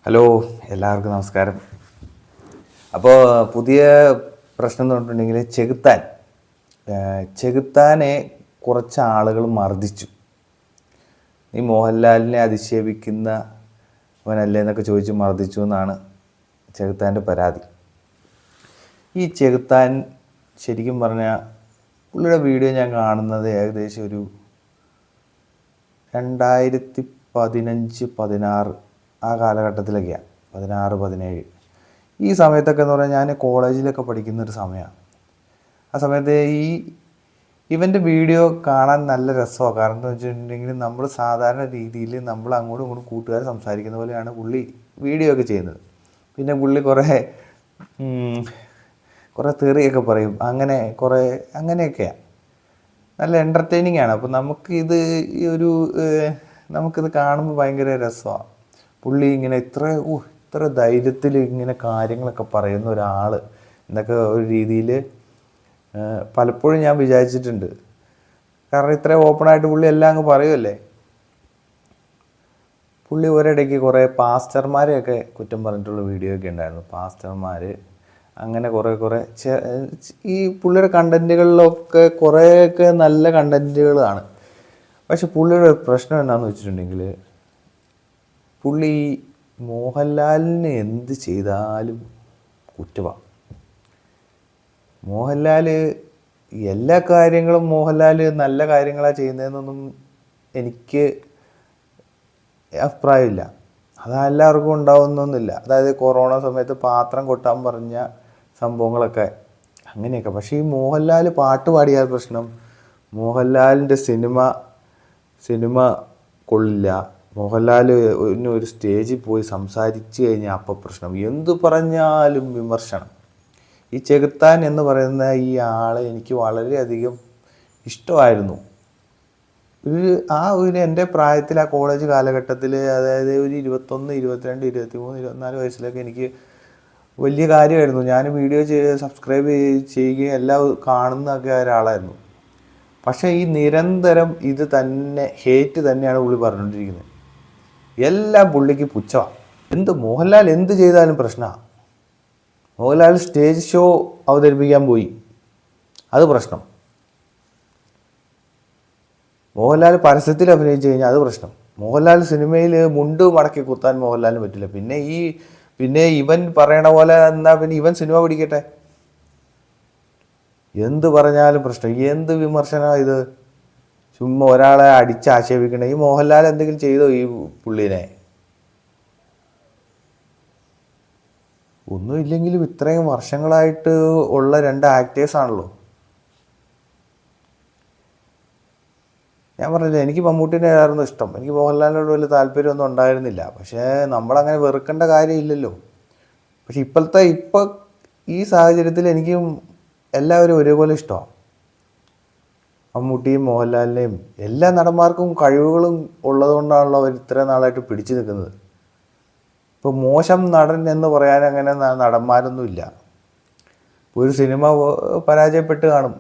Hello, എല്ലാവർക്കും നമസ്കാരം. അപ്പോൾ പുതിയ പ്രശ്നം എന്ന് പറഞ്ഞിട്ടുണ്ടെങ്കിൽ ചെകുത്താനെ കുറച്ച് ആളുകൾ മർദ്ദിച്ചു. ഈ മോഹൻലാലിനെ അധിക്ഷേപിക്കുന്നവനല്ലേ എന്നൊക്കെ ചോദിച്ച് മർദ്ദിച്ചു എന്നാണ് ചെകുത്താൻ്റെ പരാതി. ഈ ചെകുത്താൻ ശരിക്കും പറഞ്ഞാൽ പുള്ളിയുടെ വീഡിയോ ഞാൻ കാണുന്നത് ഏകദേശം ഒരു 2015-16 ആ കാലഘട്ടത്തിലൊക്കെയാണ്. 16-17 ഈ സമയത്തൊക്കെ എന്ന് പറഞ്ഞാൽ ഞാൻ കോളേജിലൊക്കെ പഠിക്കുന്നൊരു സമയമാണ്. ആ സമയത്ത് ഇവൻ്റെ വീഡിയോ കാണാൻ നല്ല രസമാണ്. കാരണം എന്താ വെച്ചിട്ടുണ്ടെങ്കിൽ നമ്മൾ സാധാരണ രീതിയിൽ നമ്മൾ അങ്ങോട്ടും ഇങ്ങോട്ടും കൂട്ടുകാർ സംസാരിക്കുന്ന പോലെയാണ് പുള്ളി വീഡിയോ ഒക്കെ ചെയ്യുന്നത്. പിന്നെ പുള്ളി കുറേ തെറിയൊക്കെ പറയും, അങ്ങനെയൊക്കെയാണ്. നല്ല എൻ്റർടൈനിങ് ആണ്. അപ്പോൾ നമുക്കിത് കാണുമ്പോൾ ഭയങ്കര രസമാണ്. പുള്ളി ഇങ്ങനെ ഇത്ര ധൈര്യത്തിൽ ഇങ്ങനെ കാര്യങ്ങളൊക്കെ പറയുന്ന ഒരാൾ എന്നൊക്കെ ഒരു രീതിയിൽ പലപ്പോഴും ഞാൻ വിചാരിച്ചിട്ടുണ്ട്. കാരണം ഇത്രയും ഓപ്പണായിട്ട് പുള്ളി എല്ലാം അങ്ങ് പറയുമല്ലേ. പുള്ളി ഒരിടയ്ക്ക് കുറേ പാസ്റ്റർമാരെയൊക്കെ കുറ്റം പറഞ്ഞിട്ടുള്ള വീഡിയോ ഒക്കെ ഉണ്ടായിരുന്നു. പാസ്റ്റർമാർ അങ്ങനെ കുറേ ഈ പുള്ളിയുടെ കണ്ടൻറ്റുകളിലൊക്കെ കുറേയൊക്കെ നല്ല കണ്ടൻറ്റുകളാണ്. പക്ഷെ പുള്ളിയുടെ പ്രശ്നം എന്താണെന്ന് വെച്ചിട്ടുണ്ടെങ്കിൽ പുള്ളി മോഹൻലാലിന് എന്ത് ചെയ്താലും കുറ്റമാണ്. മോഹൻലാൽ എല്ലാ കാര്യങ്ങളും നല്ല കാര്യങ്ങളാണ് ചെയ്യുന്നതെന്നൊന്നും എനിക്ക് അഭിപ്രായമില്ല. അതെല്ലാവർക്കും ഉണ്ടാവുന്നൊന്നുമില്ല. അതായത് കൊറോണ സമയത്ത് പാത്രം കൊട്ടാൻ പറഞ്ഞ സംഭവങ്ങളൊക്കെ അങ്ങനെയൊക്കെ. പക്ഷേ ഈ മോഹൻലാൽ പാട്ട് പാടിയാൽ പ്രശ്നം, മോഹൻലാലിൻ്റെ സിനിമ കൊള്ളില്ല, മോഹൻലാൽ ഒരു സ്റ്റേജിൽ പോയി സംസാരിച്ച് കഴിഞ്ഞാൽ അപ്പം പ്രശ്നം, എന്തു പറഞ്ഞാലും വിമർശനം. ഈ ചെകുത്താൻ എന്ന് പറയുന്ന ഈ ആളെ എനിക്ക് വളരെയധികം ഇഷ്ടമായിരുന്നു. എൻ്റെ പ്രായത്തിൽ ആ കോളേജ് കാലഘട്ടത്തിൽ, അതായത് ഒരു 21, 22, 23, 24 വയസ്സിലൊക്കെ എനിക്ക് വലിയ കാര്യമായിരുന്നു. ഞാൻ വീഡിയോ സബ്സ്ക്രൈബ് ചെയ്യുകയും എല്ലാം കാണുന്നതൊക്കെ ഒരാളായിരുന്നു. പക്ഷേ ഈ നിരന്തരം ഇത് തന്നെ ഹേറ്റ് തന്നെയാണ് പുള്ളി പറഞ്ഞുകൊണ്ടിരിക്കുന്നത്. എല്ലാം പുള്ളിക്ക് പുച്ഛമാണ്. മോഹൻലാൽ എന്ത് ചെയ്താലും പ്രശ്നമാണ്. മോഹൻലാൽ സ്റ്റേജ് ഷോ അവതരിപ്പിക്കാൻ പോയി, അത് പ്രശ്നം. മോഹൻലാൽ പരസ്യത്തിൽ അഭിനയിച്ചു കഴിഞ്ഞാൽ അത് പ്രശ്നം. മോഹൻലാൽ സിനിമയിൽ മുണ്ട് മടക്കി കുത്താൻ മോഹൻലാലിന് പറ്റില്ല. പിന്നെ ഇവൻ പറയണ പോലെ എന്നാൽ പിന്നെ ഇവൻ സിനിമ പിടിക്കട്ടെ. എന്ത് പറഞ്ഞാലും പ്രശ്നം. എന്ത് വിമർശനമാണ് ഇത്? ചുമ്മാ ഒരാളെ അടിച്ചാക്ഷേപിക്കണേ. ഈ മോഹൻലാൽ എന്തെങ്കിലും ചെയ്തോ ഈ പുള്ളിനെ? ഒന്നുമില്ലെങ്കിലും ഇത്രയും വർഷങ്ങളായിട്ട് ഉള്ള 2 ആക്ടേഴ്സാണല്ലോ. ഞാൻ പറഞ്ഞില്ലേ, എനിക്ക് മമ്മൂട്ടിനെ ആയിരുന്നു ഇഷ്ടം. എനിക്ക് മോഹൻലാലിനോട് വലിയ താല്പര്യമൊന്നും ഉണ്ടായിരുന്നില്ല. പക്ഷേ നമ്മളങ്ങനെ വെറുക്കേണ്ട കാര്യമില്ലല്ലോ. പക്ഷെ ഇപ്പോൾ ഈ സാഹചര്യത്തിൽ എനിക്ക് എല്ലാവരും ഒരേപോലെ ഇഷ്ടമാണ്. മമ്മൂട്ടിയും മോഹൻലാലിനെയും എല്ലാ നടന്മാർക്കും കഴിവുകളും ഉള്ളതുകൊണ്ടാണല്ലോ അവർ ഇത്രയും നാളായിട്ട് പിടിച്ചു നിൽക്കുന്നത്. ഇപ്പോൾ മോശം നടൻ എന്ന് പറയാൻ അങ്ങനെ നടന്മാരൊന്നുമില്ല. ഒരു സിനിമ പരാജയപ്പെട്ട് കാണും,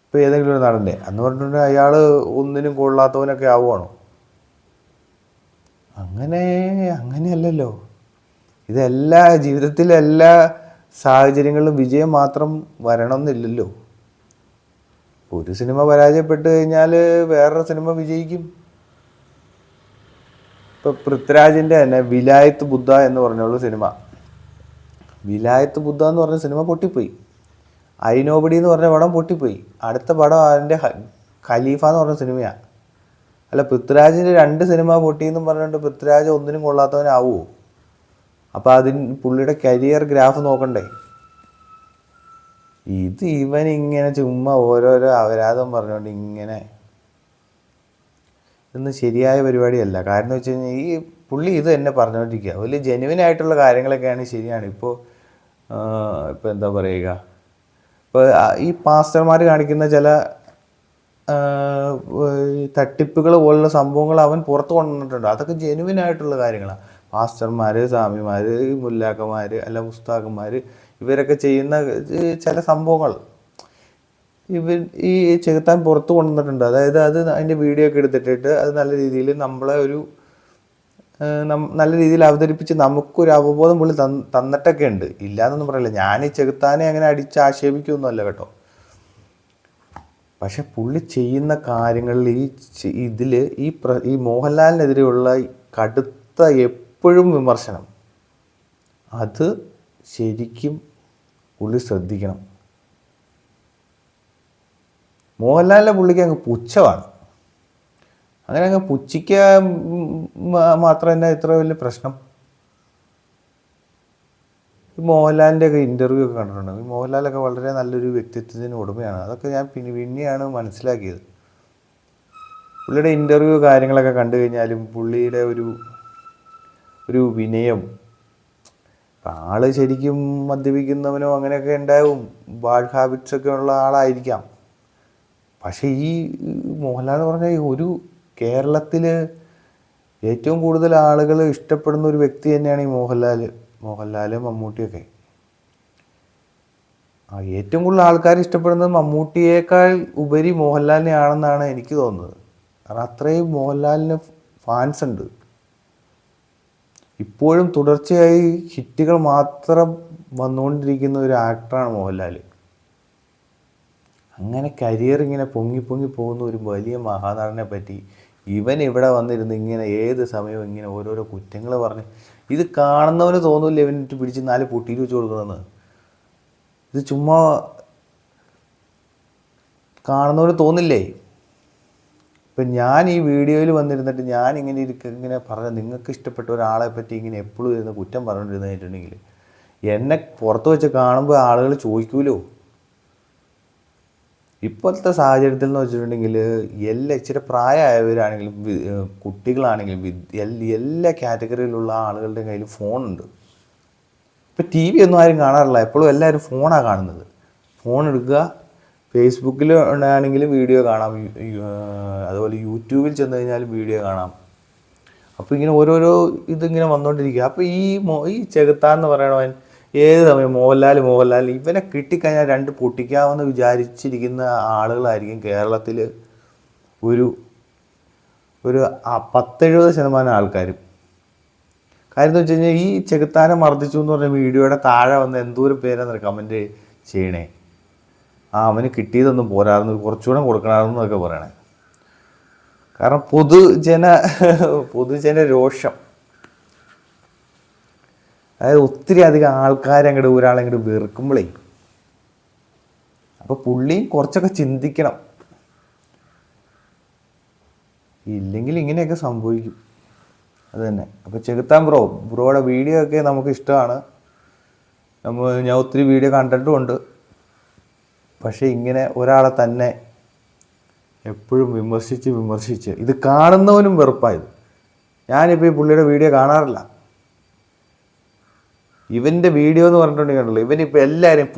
ഇപ്പോൾ ഏതെങ്കിലും ഒരു നടൻ്റെ, അന്ന് പറഞ്ഞിട്ടുണ്ടെങ്കിൽ അയാൾ ഒന്നിനും കൊള്ളാത്തവനൊക്കെ ആവുകയാണോ? അങ്ങനെയല്ലല്ലോ. ജീവിതത്തിലെ എല്ലാ സാഹചര്യങ്ങളിലും വിജയം മാത്രം വരണമെന്നില്ലല്ലോ. ഒരു സിനിമ പരാജയപ്പെട്ട് കഴിഞ്ഞാൽ വേറൊരു സിനിമ വിജയിക്കും. ഇപ്പോൾ പൃഥ്വിരാജിൻ്റെ തന്നെ വിലായത്ത് ബുദ്ധ എന്ന് പറഞ്ഞുള്ള സിനിമ, വിലായത്ത് ബുദ്ധ എന്ന് പറഞ്ഞ സിനിമ പൊട്ടിപ്പോയി. ഐനോബഡി എന്ന് പറഞ്ഞ പടം പൊട്ടിപ്പോയി. അടുത്ത പടം അതിൻ്റെ ഖലീഫ എന്ന് പറഞ്ഞ സിനിമയാണ്. അല്ല, പൃഥ്വിരാജിൻ്റെ 2 സിനിമ പൊട്ടിയെന്നും പറഞ്ഞുകൊണ്ട് പൃഥ്വിരാജ് ഒന്നിനും കൊള്ളാത്തവനാവുമോ? അപ്പോൾ പുള്ളിയുടെ കരിയർ ഗ്രാഫ് നോക്കണ്ടേ? ഇവനിങ്ങനെ ചുമ്മാ ഓരോരോ അപരാധം പറഞ്ഞുകൊണ്ട് ഇതൊന്നും ശരിയായ പരിപാടിയല്ല. കാരണം എന്ന് വെച്ച് കഴിഞ്ഞാൽ ഈ പുള്ളി ഇത് തന്നെ പറഞ്ഞുകൊണ്ടിരിക്കുക. വലിയ ജെനുവിനായിട്ടുള്ള കാര്യങ്ങളൊക്കെയാണ് ശരിയാണ്. ഇപ്പോൾ എന്താ പറയുക, ഇപ്പോൾ ഈ പാസ്റ്റർമാർ കാണിക്കുന്ന ചില തട്ടിപ്പുകൾ പോലുള്ള സംഭവങ്ങൾ അവൻ പുറത്ത് കൊണ്ടുവന്നിട്ടുണ്ട്. അതൊക്കെ ജെനുവിനായിട്ടുള്ള കാര്യങ്ങളാണ്. പാസ്റ്റർമാർ, സ്വാമിമാർ, മുല്ലാക്കന്മാർ, അല്ല ഉസ്താദന്മാർ, ഇവരൊക്കെ ചെയ്യുന്ന ചില സംഭവങ്ങൾ ഈ ചെകുത്താൻ പുറത്ത് കൊണ്ടുവന്നിട്ടുണ്ട്. അതായത് അതിൻ്റെ വീഡിയോ ഒക്കെ എടുത്തിട്ടിട്ട് അത് നല്ല രീതിയിൽ നമ്മളെ നല്ല രീതിയിൽ അവതരിപ്പിച്ച് നമുക്കൊരു അവബോധം പുള്ളി തന്നിട്ടൊക്കെ ഉണ്ട്. ഇല്ലയെന്നൊന്നും പറയില്ല. ഞാൻ ഈ ചെകുത്താനെ അങ്ങനെ അടിച്ച് ആക്ഷേപിക്കുകയൊന്നുമല്ല കേട്ടോ. പക്ഷെ പുള്ളി ചെയ്യുന്ന കാര്യങ്ങളിൽ ഈ മോഹൻലാലിനെതിരെയുള്ള കടുത്ത എപ്പോഴും വിമർശനം, അത് ശരിക്കും പുള്ളി ശ്രദ്ധിക്കണം. മോഹൻലാലിനെ പുള്ളിക്ക് അങ്ങ് പുച്ഛമാണ്. അങ്ങനെ അങ്ങ് പുച്ഛിക്കാൻ മാത്രം തന്നെ ഇത്ര വലിയ പ്രശ്നം. മോഹൻലാലിൻ്റെ ഒക്കെ ഇൻ്റർവ്യൂ ഒക്കെ കണ്ടിട്ടുണ്ട്. മോഹൻലാലൊക്കെ വളരെ നല്ലൊരു വ്യക്തിത്വത്തിന് ഉടമയാണ്. അതൊക്കെ ഞാൻ പിന്നെയാണ് മനസ്സിലാക്കിയത്. പുള്ളിയുടെ ഇൻ്റർവ്യൂ കാര്യങ്ങളൊക്കെ കണ്ടു കഴിഞ്ഞാലും പുള്ളിയുടെ ഒരു വിനയം, ആള് ശരിക്കും മദ്യപിക്കുന്നവനോ അങ്ങനെയൊക്കെ ഉണ്ടാവും, ബാഡ് ഹാബിറ്റ്സ് ഒക്കെ ഉള്ള ആളായിരിക്കാം. പക്ഷേ ഈ മോഹൻലാൽ എന്ന് പറഞ്ഞാൽ ഒരു കേരളത്തിൽ ഏറ്റവും കൂടുതൽ ആളുകൾ ഇഷ്ടപ്പെടുന്ന ഒരു വ്യക്തി തന്നെയാണ് ഈ മോഹൻലാൽ മമ്മൂട്ടിയൊക്കെ. ഏറ്റവും കൂടുതൽ ആൾക്കാർ ഇഷ്ടപ്പെടുന്നത് മമ്മൂട്ടിയേക്കാൾ ഉപരി മോഹൻലാലിനെയാണെന്നാണ് എനിക്ക് തോന്നുന്നത്. കാരണം അത്രയും മോഹൻലാലിന് ഫാൻസ് ഉണ്ട്. ഇപ്പോഴും തുടർച്ചയായി ഹിറ്റുകൾ മാത്രം വന്നുകൊണ്ടിരിക്കുന്ന ഒരു ആക്ടറാണ് മോഹൻലാൽ. അങ്ങനെ കരിയർ ഇങ്ങനെ പൊങ്ങി പോകുന്ന ഒരു വലിയ മഹാനടനെ പറ്റി ഇവൻ ഇവിടെ വന്നിരുന്ന് ഇങ്ങനെ ഏത് സമയവും ഇങ്ങനെ ഓരോരോ കുറ്റങ്ങൾ പറഞ്ഞ്, ഇത് കാണുന്നവന് തോന്നില്ല ഇവനിട്ട് പിടിച്ച് 4 പൊട്ടിയിൽ വെച്ച് കൊടുക്കണമെന്ന്. ഇത് ചുമ്മാ കാണുന്നവന് തോന്നില്ലേ? ഇപ്പം ഞാൻ ഈ വീഡിയോയിൽ വന്നിരുന്നിട്ട് ഞാൻ ഇങ്ങനെ പറഞ്ഞ നിങ്ങൾക്ക് ഇഷ്ടപ്പെട്ട ഒരാളെ പറ്റി ഇങ്ങനെ എപ്പോഴും ഇരുന്ന് കുറ്റം പറഞ്ഞുകൊണ്ടിരുന്നിട്ടുണ്ടെങ്കിൽ എന്നെ പുറത്ത് വെച്ച് കാണുമ്പോൾ ആളുകൾ ചോദിക്കൂലോ. ഇപ്പോഴത്തെ സാഹചര്യത്തിൽ എന്ന് വെച്ചിട്ടുണ്ടെങ്കിൽ ഇച്ചിരി പ്രായമായവരാണെങ്കിലും കുട്ടികളാണെങ്കിലും എല്ലാ കാറ്റഗറിയിലുള്ള ആളുകളുടെ കയ്യിൽ ഫോണുണ്ട്. ഇപ്പം TV ഒന്നും ആരും കാണാറില്ല. എപ്പോഴും എല്ലാവരും ഫോണാണ് കാണുന്നത്. ഫോൺ എടുക്കുക, ഫേസ്ബുക്കിൽ ആണെങ്കിലും വീഡിയോ കാണാം, അതുപോലെ യൂട്യൂബിൽ ചെന്ന് കഴിഞ്ഞാലും വീഡിയോ കാണാം. അപ്പോൾ ഇങ്ങനെ ഓരോരോ ഇതിങ്ങനെ വന്നുകൊണ്ടിരിക്കുക. അപ്പോൾ ഈ ചെകുത്താൻ എന്ന് പറയണവൻ ഏത് സമയം മോഹൻലാൽ ഇവനെ കിട്ടിക്കഴിഞ്ഞാൽ 2 പൊട്ടിക്കാമെന്ന് വിചാരിച്ചിരിക്കുന്ന ആളുകളായിരിക്കും കേരളത്തിൽ ഒരു 70-70% ആൾക്കാരും. കാര്യം എന്ന് വെച്ച് കഴിഞ്ഞാൽ ഈ ചെകുത്താനെ മർദ്ദിച്ചു എന്ന് പറഞ്ഞ വീഡിയോയുടെ താഴെ വന്ന് എന്തോരം പേരാണ് കമൻറ്റ് ചെയ്യണേ. അവന് കിട്ടിയതൊന്നും പോരായിരുന്നു, കുറച്ചുകൂടെ കൊടുക്കണമെന്നൊക്കെ പറയണേ. കാരണം പൊതുജന രോഷം, അതായത് ഒത്തിരി അധികം ഒരാളങ്ങോട്ട് വെറുക്കുമ്പോഴേ, അപ്പോൾ പുള്ളിയും കുറച്ചൊക്കെ ചിന്തിക്കണം. ഇല്ലെങ്കിൽ ഇങ്ങനെയൊക്കെ സംഭവിക്കും. അത് തന്നെ. അപ്പോൾ ചെകുത്താൻ ബ്രോയുടെ വീഡിയോ ഒക്കെ നമുക്ക് ഇഷ്ടമാണ്. ഞാൻ ഒത്തിരി വീഡിയോ കണ്ടിട്ടുമുണ്ട്. പക്ഷേ ഇങ്ങനെ ഒരാളെ തന്നെ എപ്പോഴും വിമർശിച്ച് ഇത് കാണുന്നവനും വെറുപ്പായത്. ഞാനിപ്പോൾ ഈ പുള്ളിയുടെ വീഡിയോ കാണാറില്ല. ഇവൻ്റെ വീഡിയോ എന്ന് പറഞ്ഞിട്ടുണ്ടെങ്കിൽ ഇവനിപ്പോൾ എല്ലാവരെയും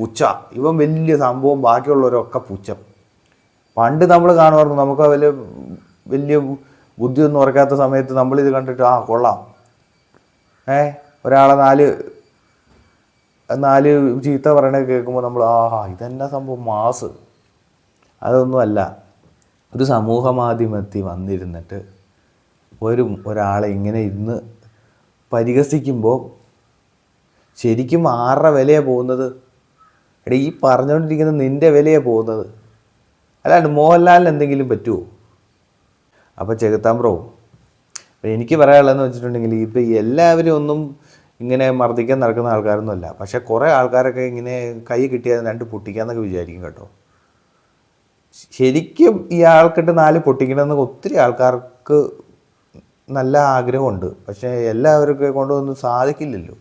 ഇവൻ വലിയ സംഭവം, ബാക്കിയുള്ളവരൊക്കെ പുച്ഛം. പണ്ട് നമ്മൾ കാണുമായിരുന്നു, നമുക്ക് വലിയ ബുദ്ധിയൊന്നും ഉറക്കാത്ത സമയത്ത് നമ്മളിത് കണ്ടിട്ട് കൊള്ളാം, ഒരാളെ 4 ചീത്ത പറയണത് കേൾക്കുമ്പോൾ നമ്മൾ ഇതെന്നാ സംഭവം മാസ്. അതൊന്നുമല്ല. ഒരു സമൂഹ മാധ്യമത്തിൽ വന്നിരുന്നിട്ട് ഒരാളെ ഇങ്ങനെ ഇരുന്ന് പരിഹസിക്കുമ്പോൾ ശരിക്കും ആരുടെ വിലയാണ് പോകുന്നത്? ഈ പറഞ്ഞുകൊണ്ടിരിക്കുന്ന നിൻ്റെ വിലയാണ് പോകുന്നത്. അല്ലാണ്ട് മോഹൻലാലിന് എന്തെങ്കിലും പറ്റുമോ? അപ്പോൾ ചെകുത്താൻ എനിക്ക് പറയാനുള്ളതെന്ന് വെച്ചിട്ടുണ്ടെങ്കിൽ ഇപ്പം എല്ലാവരും ഒന്നും ഇങ്ങനെ മർദ്ദിക്കാൻ നടക്കുന്ന ആൾക്കാരൊന്നുമല്ല. പക്ഷേ കുറേ ആൾക്കാരൊക്കെ ഇങ്ങനെ കൈ കിട്ടിയാൽ 2 പൊട്ടിക്കാന്നൊക്കെ വിചാരിക്കും കേട്ടോ. ശരിക്കും ഇയാൾക്കിട്ട് 4 പൊട്ടിക്കണമെന്ന് ഒത്തിരി ആൾക്കാർക്ക് നല്ല ആഗ്രഹമുണ്ട്. പക്ഷേ എല്ലാവർക്കും കൊണ്ടൊന്നും സാധിക്കില്ലല്ലോ.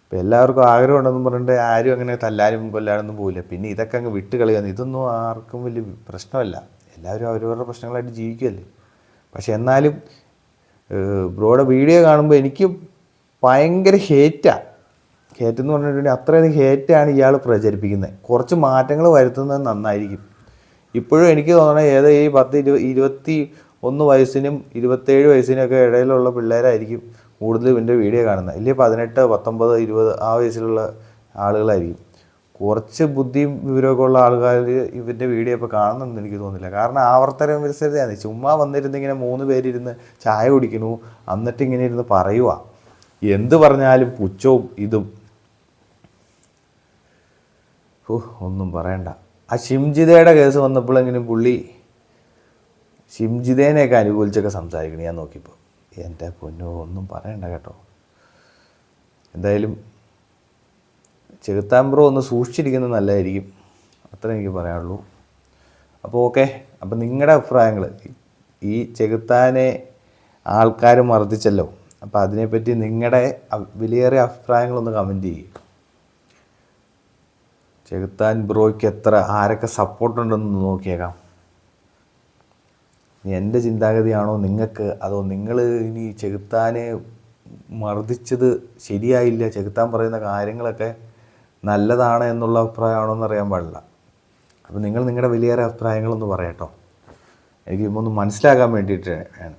ഇപ്പം എല്ലാവർക്കും ആഗ്രഹം ഉണ്ടെന്ന് പറഞ്ഞിട്ട് ആരും അങ്ങനെ തല്ലാനും കൊല്ലാനൊന്നും പോവില്ല. പിന്നെ ഇതൊക്കെ അങ്ങ് വിട്ട് കളയുന്നു. ഇതൊന്നും ആർക്കും വലിയ പ്രശ്നമല്ല. എല്ലാവരും അവരവരുടെ പ്രശ്നങ്ങളായിട്ട് ജീവിക്കുകയല്ലേ. പക്ഷെ എന്നാലും ബ്രോയുടെ വീഡിയോ കാണുമ്പോൾ എനിക്ക് ഭയങ്കര ഹേറ്റെന്ന് പറഞ്ഞിട്ടുണ്ടെങ്കിൽ അത്രയധികം ഹേറ്റാണ് ഇയാൾ പ്രചരിപ്പിക്കുന്നത്. കുറച്ച് മാറ്റങ്ങൾ വരുത്തുന്നത് നന്നായിരിക്കും. ഇപ്പോഴും എനിക്ക് തോന്നണത് ഈ 21 വയസ്സിനും 27 വയസ്സിനൊക്കെ ഇടയിലുള്ള പിള്ളേരായിരിക്കും കൂടുതൽ ഇവൻ്റെ വീഡിയോ കാണുന്നത്. ഇല്ലെങ്കിൽ 18, 19, 20 ആ വയസ്സിലുള്ള ആളുകളായിരിക്കും കുറച്ച് ബുദ്ധിയും വിവരമൊക്കെ ഉള്ള ആൾക്കാർ ഇവൻ്റെ വീഡിയോ ഇപ്പോൾ കാണുന്നുണ്ടെന്ന് എനിക്ക് തോന്നുന്നില്ല. കാരണം ആവർത്തന വിരസതയാണ്. ചുമ്മാ വന്നിരുന്ന് ഇങ്ങനെ 3 പേരിരുന്ന് ചായ കുടിക്കണു, എന്നിട്ട് ഇങ്ങനെ ഇരുന്ന് പറയുക. എന്ത് പറഞ്ഞാലും പുച്ഛവും ഇതും. ഒന്നും പറയണ്ട. ആ ഷിംജിതയുടെ കേസ് വന്നപ്പോഴെങ്കിലും പുള്ളി ഷിംജിതേനെയൊക്കെ അനുകൂലിച്ചൊക്കെ സംസാരിക്കണം. ഞാൻ നോക്കിയപ്പോൾ എൻ്റെ പൊന്നോ, ഒന്നും പറയണ്ട കേട്ടോ. എന്തായാലും ചെകുത്താൻ ബ്രോ ഒന്ന് സൂക്ഷിച്ചിരിക്കുന്നത് നല്ലതായിരിക്കും, അത്ര എനിക്ക് പറയാനുള്ളൂ. അപ്പോൾ ഓക്കെ. അപ്പം നിങ്ങളുടെ അഭിപ്രായങ്ങൾ, ഈ ചെകുത്താനെ ആൾക്കാർ മർദ്ദിച്ചല്ലോ, അപ്പോൾ അതിനെപ്പറ്റി നിങ്ങളുടെ വിലയേറിയ അഭിപ്രായങ്ങളൊന്ന് കമൻറ്റ് ചെയ്യും. ചെകുത്താൻ ബ്രോയ്ക്ക് ആരൊക്കെ സപ്പോർട്ടുണ്ടെന്ന് നോക്കിയേക്കാം. എൻ്റെ ചിന്താഗതിയാണോ നിങ്ങൾക്ക്, അതോ നിങ്ങൾ ഇനി ചെകുത്താനെ മർദ്ദിച്ചത് ശരിയായില്ല, ചെകുത്താൻ പറയുന്ന കാര്യങ്ങളൊക്കെ നല്ലതാണ് എന്നുള്ള അഭിപ്രായമാണോ എന്നറിയാൻ പാടില്ല. അപ്പോൾ നിങ്ങൾ നിങ്ങളുടെ വിലയേറെ അഭിപ്രായങ്ങളൊന്ന് പറയാം കേട്ടോ. എനിക്ക് ഒന്ന് മനസ്സിലാക്കാൻ വേണ്ടിയിട്ട് ആണ്.